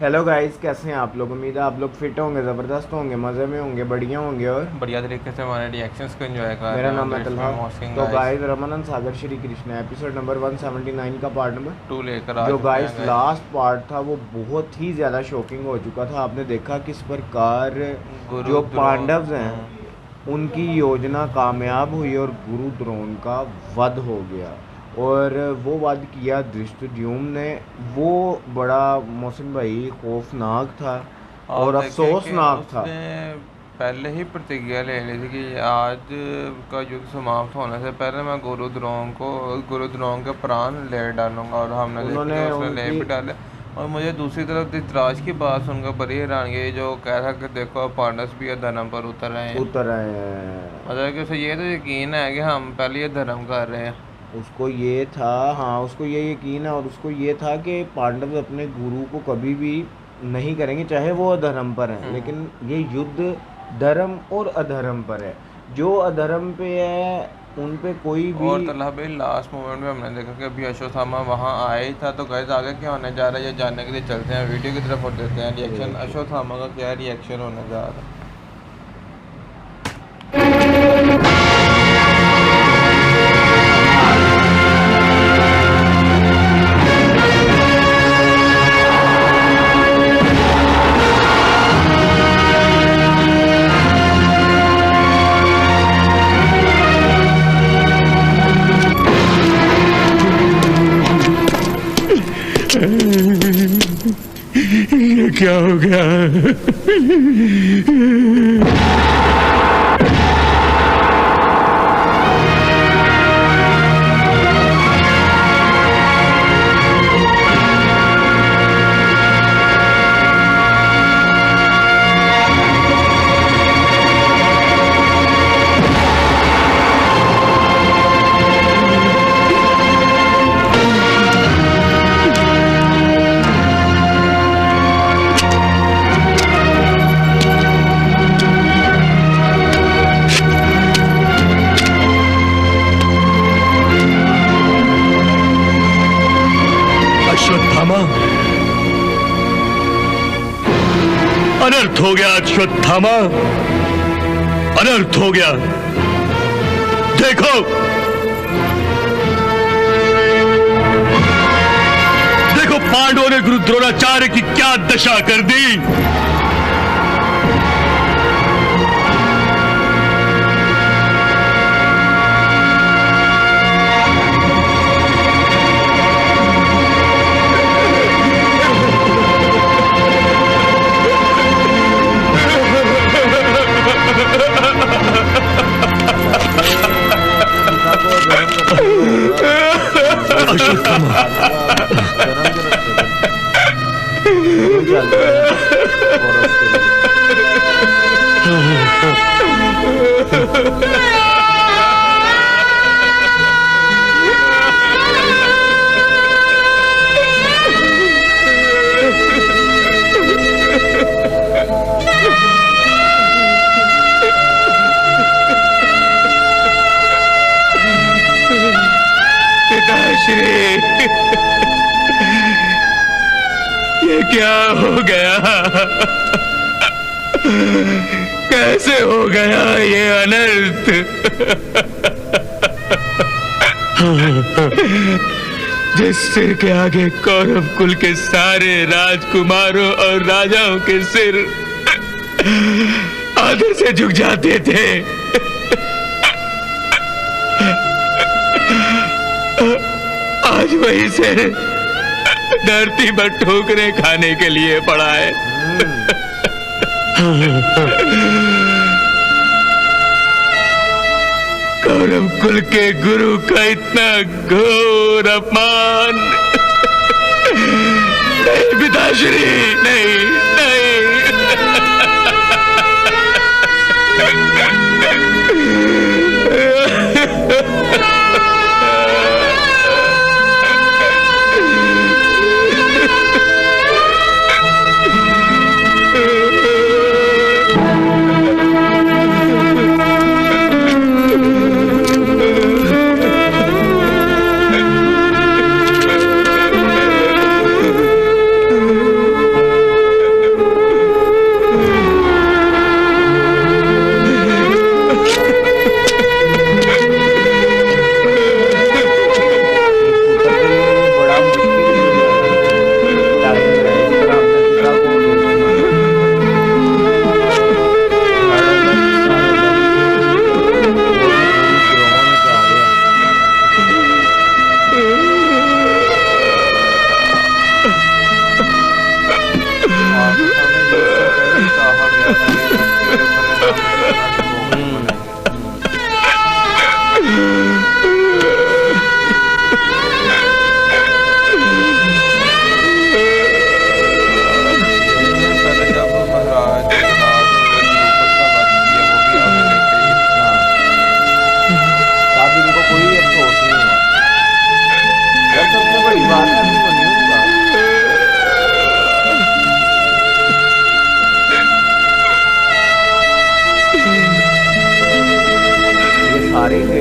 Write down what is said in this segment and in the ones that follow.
Hello guys, कैसे हैं आप लोग। उम्मीद है आप लोग फिट होंगे, ज़बरदस्त होंगे, मज़े में होंगे, बढ़िया होंगे और बढ़िया तरीके से हमारे रिएक्शंस को एंजॉय कर मेरा रहे नाम हो। है तो तलहा। इसमें मॉस्किंग तो गाइस गाइस रमानंद सागर श्री कृष्ण एपिसोड नंबर 179 का पार्ट नंबर 2 लेकर आ जो चुके हैं गाइस गाइस। लास्ट पार्ट था वो बहुत ही ज़्यादा शॉकिंग हो चुका था। आपने देखा किस प्रकार गुरु जो द्रोण। पांडव्स हैं उनकी योजना कामयाब हुई और गुरु द्रोण का वध हो गया। और वो वध किया धृष्टद्युम्न ने। वो बड़ा मोहसिन भाई खौफनाक था आप और देखिए कि अफसोसनाक था। उसने पहले ही प्रतिज्ञा ले ली थी कि आज का युद्ध समाप्त होने से पहले मैं गुरु द्रोण के प्राण ले डालूंगा। और हमने देखा उन्होंने कि उसने ले उनकी भी डाले। और मुझे दूसरी तरफ धृतराज की बात सुनकर बड़ी हैरानगी हुई, जो कह रहा कि देखो पांडव भी धर्म पर उतर रहे हैं। उतर आए हैं। मतलब कि उसे ये तो यकीन है कि हम पहले ये धर्म कर रहे हैं। उसको ये था, हाँ उसको ये यकीन है और उसको ये था कि पांडव अपने गुरु को कभी भी नहीं करेंगे, चाहे वो अधर्म पर हैं। लेकिन ये युद्ध धर्म और अधर्म पर है। जो अधर्म पे है उन पे कोई भी। और तलहा भाई लास्ट मोमेंट में हमने देखा कि अभी अश्वत्थामा वहाँ आया ही था। तो गैस आगे क्या होने जा रहा है ये जानने के लिए चलते हैं वीडियो की तरफ और देते हैं रिएक्शन। अश्वत्थामा का क्या रिएक्शन होने जा रहा है। ये क्या हो गया? अश्वत्थामा, अनर्थ हो गया। अश्वत्थामा, अनर्थ हो गया। देखो, देखो पांडवों ने गुरु द्रोणाचार्य की क्या दशा कर दी। पिता को धर्म का पता अश्वत्थामा, धर्म के रस्ते पर नहीं चलता है और उसके लिए। पिताश्री, ये क्या हो गया? कैसे हो गया ये अनर्थ? जिस सिर के आगे कौरव कुल के सारे राजकुमारों और राजाओं के सिर आदर से झुक जाते थे, आज वही सिर धरती पर ठोकरे खाने के लिए पड़ा है। कौरव कुल के गुरु का इतना घोर अपमान। नहीं पिताश्री, नहीं नहीं। आ रही थी।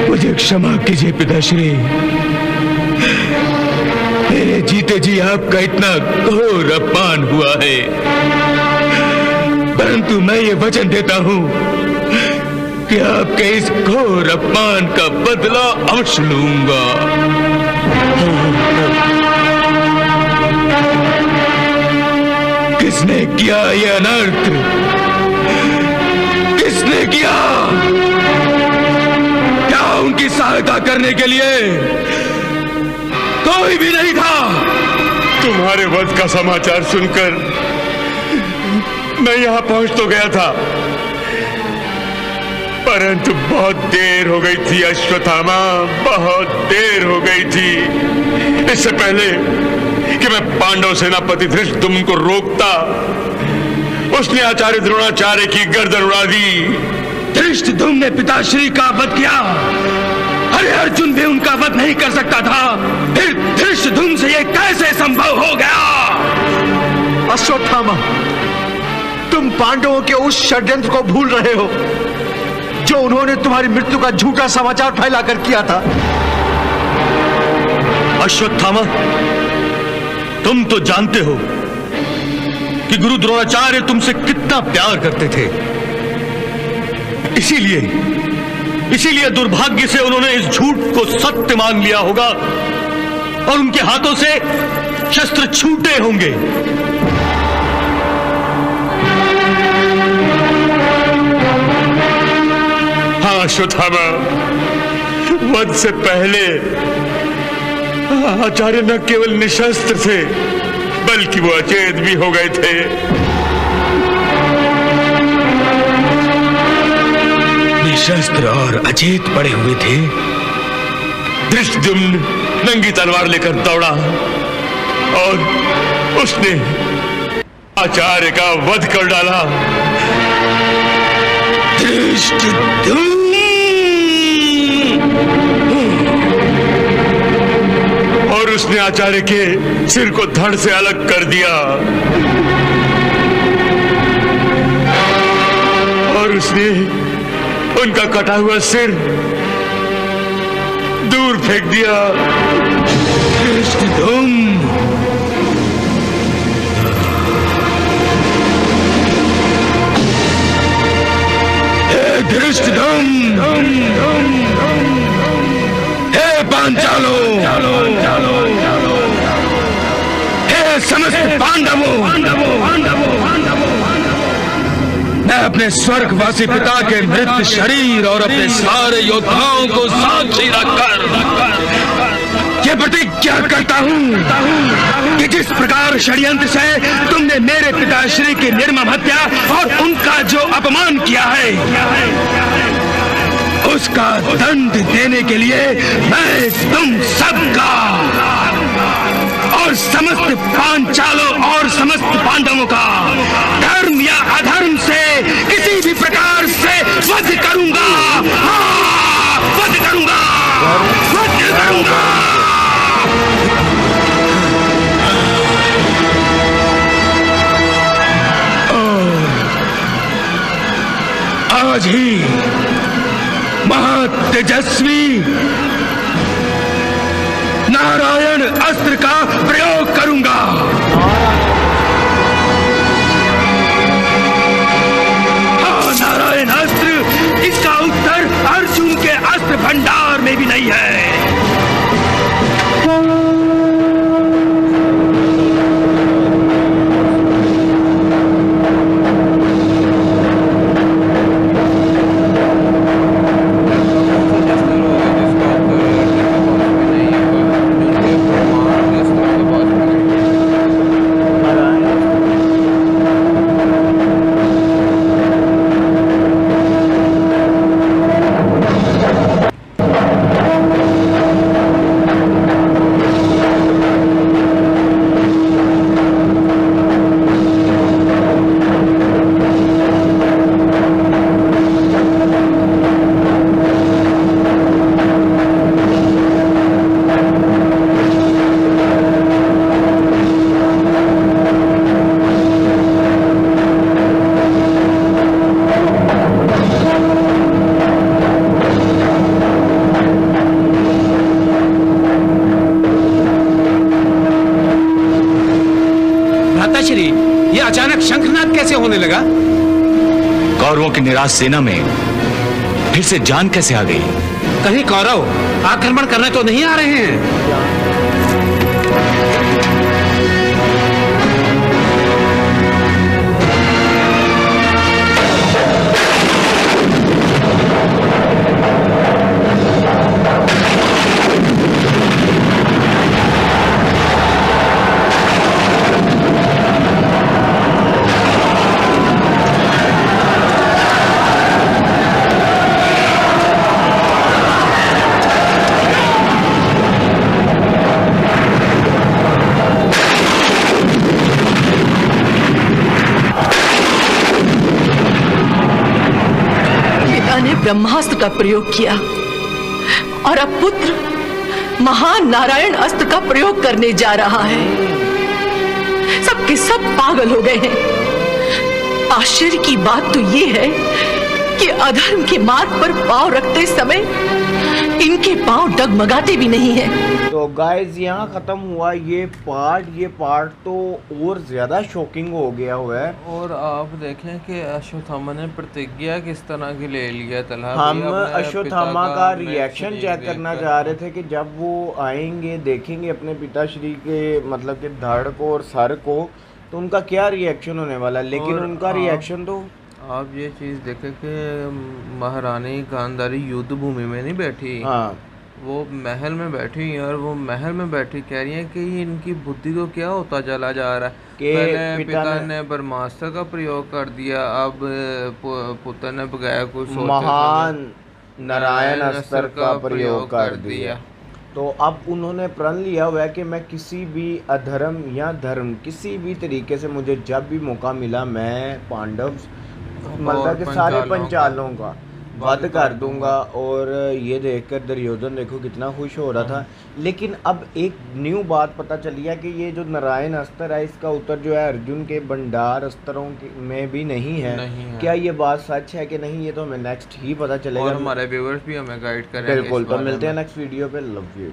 मुझे क्षमा कीजिए पिताश्री, मेरे जीते जी आपका इतना घोर अपमान हुआ है, परंतु मैं ये वचन देता हूं कि आपके इस घोर अपमान का बदला अवश्य लूंगा। किसने किया ये अनर्थ? किसने किया? क्या उनकी सहायता करने के लिए कोई भी नहीं था? तुम्हारे वध का समाचार सुनकर मैं यहां पहुंच तो गया था, परंतु बहुत देर हो गई थी अश्वत्थामा, बहुत देर हो गई थी। इससे पहले कि मैं पांडव सेनापति धृष्टद्युम्न को रोकता, उसने आचार्य द्रोणाचार्य की गर्दन उड़ा दी। धृष्टद्युम्न ने पिताश्री का वध किया, अरे अर्जुन भी उनका वध नहीं कर सकता था, फिर धृष्टद्युम्न से यह कैसे संभव हो गया? अश्वत्थामा, तुम पांडवों के उस षड्यंत्र को भूल रहे हो जो उन्होंने तुम्हारी मृत्यु का झूठा समाचार फैलाकर किया था। अश्वत्थामा, तुम तो जानते हो कि गुरु द्रोणाचार्य तुमसे कितना प्यार करते थे। इसीलिए दुर्भाग्य से उन्होंने इस झूठ को सत्य मान लिया होगा और उनके हाथों से शस्त्र छूटे होंगे। हाँ अश्वत्थामा, वध से पहले आचार्य न केवल निशस्त्र थे, बल्कि वो अचेत भी हो गए थे। निशस्त्र और अचेत पड़े हुए थे। धृष्टद्युम्न नंगी तलवार लेकर दौड़ा और उसने आचार्य का वध कर डाला। धृष्टद्युम्न और उसने आचार्य के सिर को धड़ से अलग कर दिया और उसने उनका कटा हुआ सिर दूर फेंक दिया। धृष्टद्युम्न, धृष्टद्युम्न, हे पांचालो, हे समस्त पांडवों, मैं अपने स्वर्गवासी पिता के मृत शरीर और अपने सारे योद्धाओं को साक्षी रखकर ये प्रतिज्ञा करता हूं कि जिस प्रकार षड्यंत्र से तुमने मेरे पिताश्री की निर्मम हत्या और उनका जो अपमान किया है, उसका दंड देने के लिए मैं तुम सबका और समस्त पांचालों और समस्त पांडवों का धर्म या अधर्म से किसी भी प्रकार से वध करूंगा। हाँ, वध करूंगा, वध करूंगा। आज ही महातेजस्वी नारायण अस्त्र का प्रयोग करूंगा। हाँ, नारायण अस्त्र, इसका उत्तर अर्जुन के अस्त्र भंडार में भी नहीं है। जिसका उत्तर अर्जुन के पास भी नहीं होगा, अर्जुन के प्रमाण भ्राताश्री, ये अचानक शंखनाद कैसे होने लगा? कौरवों की निराश सेना में फिर से जान कैसे आ गई? कहीं कौरव आक्रमण करने तो नहीं आ रहे हैं? ब्रह्मास्त्र का प्रयोग किया और अब पुत्र महान नारायण अस्त्र का प्रयोग करने जा रहा है। सबके सब पागल हो गए हैं। आश्चर्य की बात तो ये है कि अधर्म के मार्ग पर पांव रखते समय इनके पांव डगमगाते भी नहीं है। तो गाइज यहाँ ख़त्म हुआ ये पार्ट तो और ज़्यादा शॉकिंग हो गया हुआ है। और आप देखें कि अश्वत्थामा ने प्रतिज्ञा किस तरह की ले लिया। तलहा हम अश्वत्थामा का रिएक्शन चेक करना चाह रहे थे कि जब वो आएंगे देखेंगे अपने पिताश्री के मतलब कि धड़ को और सर को, तो उनका क्या रिएक्शन होने वाला, लेकिन उनका रिएक्शन तो आप ये चीज़ देखें कि महारानी गांधारी युद्ध भूमि में नहीं बैठी, हाँ वो महल में बैठी हैं और वो महल में बैठी कह रही हैं कि इनकी बुद्धि को क्या होता चला जा रहा है कि पहले पिता ने ब्रह्मास्त्र का प्रयोग कर दिया, अब पुत्र ने बगैर कुछ महान नारायण अस्त्र का प्रयोग कर दिया। तो अब उन्होंने प्रण लिया हुआ है कि मैं किसी भी अधर्म या धर्म किसी भी तरीके से मुझे जब भी मौका मिला मैं पांडव मतलब कि सारे पंचालों का वध कर दूंगा। और ये देखकर दुर्योधन देखो कितना खुश हो रहा था। लेकिन अब एक न्यू बात पता चली है कि ये जो नारायण अस्त्र है इसका उत्तर जो है अर्जुन के भंडार अस्त्रों में भी नहीं है। क्या ये बात सच है कि नहीं, ये तो हमें नेक्स्ट ही पता चलेगा। और हमारे व्यूअर्स भी हमें गाइड करेंगे। बिल्कुल, तो मिलते हैं नेक्स्ट वीडियो पे। Love you.